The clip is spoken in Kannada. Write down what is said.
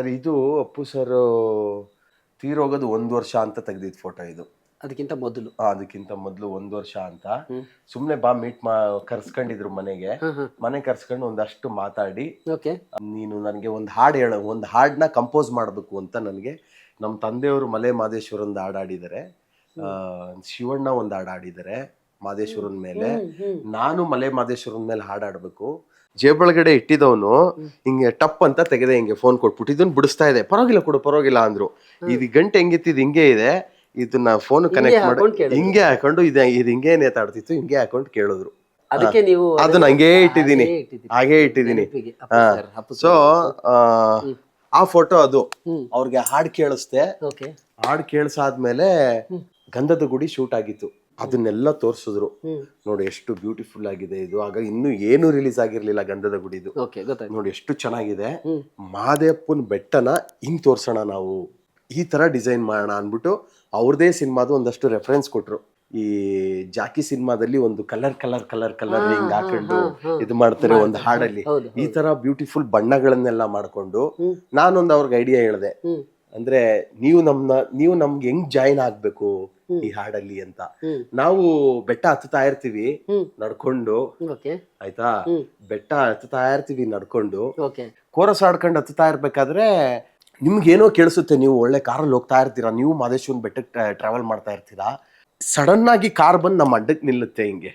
ಸರ್ ಇದು ಅಪ್ಪು ಸರ್ ತೀರೋಗೋದು 1 ವರ್ಷ ಅಂತ ತೆಗ್ದಿದ್ ಫೋಟೋ ಇದು. ಅದಕ್ಕಿಂತ ಮೊದಲು ಅದಕ್ಕಿಂತ ಮೊದಲು 1 ವರ್ಷ ಅಂತ ಸುಮ್ನೆ ಬಾ ಮೀಟ್ ಕರ್ಸ್ಕೊಂಡಿದ್ರು ಮನೆ ಕರ್ಸ್ಕೊಂಡು ಒಂದಷ್ಟು ಮಾತಾಡಿ, ಓಕೆ ನೀನು ನನಗೆ ಒಂದು ಹಾಡು ಒಂದು ಹಾಡನ್ನ ಕಂಪೋಸ್ ಮಾಡಬೇಕು ಅಂತ ನನಗೆ ನಮ್ಮ ತಂದೆಯವರು ಮಲೆ ಮಾದೇಶ್ವರ ಒಂದು ಹಾಡು ಆಡಿದ್ದಾರೆ, ಶಿವಣ್ಣ ಒಂದು ಹಾಡು ಆಡಿದ್ದಾರೆ ಮಾದೇಶ್ವರನ ಮೇಲೆ, ನಾನು ಮಲೆ ಮಾದೇಶ್ವರನ ಮೇಲೆ ಹಾಡಾಡ್ಬೇಕು. ಜೇಬೊಳಗಡೆ ಇಟ್ಟಿದವನು ಹಿಂಗೆ ಟಪ್ ಅಂತ ತೆಗೆದೆ, ಹಿಂಗೆ ಫೋನ್ ಕೊಟ್ಬಿಟ್ಟು ಇದನ್ನ ಬಿಡಿಸ್ತಾ ಇದೆ, ಪರವಾಗಿಲ್ಲ ಅಂದ್ರು. ಇದು ಗಂಟೆ ಹೆಂಗಿತ್ತಿದ್ ಹಿಂಗೆ ಇದೆ, ಇದನ್ನ ಫೋನ್ ಕನೆಕ್ಟ್ ಮಾಡಿ ಹಿಂಗೆ ಹಾಕೊಂಡು ಇದು ಹಿಂಗೆ ನೇತಾಡ್ತಿತ್ತು, ಹಿಂಗೆ ಹಾಕೊಂಡು ಕೇಳಿದ್ರು. ಅದಕ್ಕೆ ನೀವು ಅದನ್ನ ಹಾಗೆ ಇಟ್ಟಿದ್ದೀನಿ. ಸೊ ಆ ಫೋಟೋ ಅದು ಅವ್ರಿಗೆ ಹಾಡ್ ಕೇಳಿಸ್ದೆ. ಹಾಡ್ ಕೇಳಿಸಾದ್ಮೇಲೆ ಗಂಧದ ಗುಡಿ ಶೂಟ್ ಆಗಿತ್ತು, ಅದನ್ನೆಲ್ಲ ತೋರ್ಸಿದ್ರು. ನೋಡಿ ಎಷ್ಟು ಬ್ಯೂಟಿಫುಲ್ ಆಗಿದೆ ಇದು. ಆಗ ಇನ್ನು ಏನು ರಿಲೀಸ್ ಆಗಿರ್ಲಿಲ್ಲ ಗಂಧದ ಗುಡಿದು. ನೋಡಿ ಎಷ್ಟು ಚೆನ್ನಾಗಿದೆ. ಮಹಾದೇವಪ್ಪನ ಬೆಟ್ಟನ ಹಿಂಗ್ ತೋರ್ಸೋಣ ನಾವು, ಈ ತರ ಡಿಸೈನ್ ಮಾಡೋಣ ಅನ್ಬಿಟ್ಟು ಅವ್ರದೇ ಸಿನಿಮಾದು ಒಂದಷ್ಟು ರೆಫರೆನ್ಸ್ ಕೊಟ್ರು. ಈ ಜಾಕಿ ಸಿನಿಮಾದಲ್ಲಿ ಒಂದು ಕಲರ್ ಹಿಂಗ್ ಹಾಕೊಂಡು ಇದು ಮಾಡ್ತಾರೆ ಒಂದು ಹಾಡಲ್ಲಿ, ಈ ತರ ಬ್ಯೂಟಿಫುಲ್ ಬಣ್ಣಗಳನ್ನೆಲ್ಲ ಮಾಡ್ಕೊಂಡು ನಾನೊಂದು ಅವ್ರಿಗೆ ಐಡಿಯಾ ಹೇಳಿದೆ, ಅಂದ್ರೆ ನೀವು ನಮ್ಗೆ ಹೆಂಗ್ ಜಾಯಿನ್ ಆಗ್ಬೇಕು ಈ ಹಾಡಲ್ಲಿ ಅಂತ. ನಾವು ಬೆಟ್ಟ ಹತ್ತುತ್ತಾ ಇರ್ತೀವಿ ನಡ್ಕೊಂಡು, ಆಯ್ತಾ, ಬೆಟ್ಟ ಹತ್ತುತ್ತಾ ಇರ್ತೀವಿ ನಡ್ಕೊಂಡು, ಕೋರಸ್ ಆಡ್ಕೊಂಡು ಹತ್ತುತ್ತಾ ಇರ್ಬೇಕಾದ್ರೆ ನಿಮ್ಗೇನೋ ಕೇಳಿಸುತ್ತೆ, ನೀವು ಒಳ್ಳೆ ಕಾರಲ್ಲಿ ಹೋಗ್ತಾ ಇರ್ತೀರಾ, ನೀವು ಮಾದೇಶ್ವರನ ಬೆಟ್ಟಕ್ಕೆ ಟ್ರಾವೆಲ್ ಮಾಡ್ತಾ ಇರ್ತೀರಾ, ಸಡನ್ ಆಗಿ ಕಾರ್ ಬಂದು ನಮ್ಮ ಅಡ್ಡಕ್ಕೆ ನಿಲ್ಲುತ್ತೆ ಹಿಂಗೆ,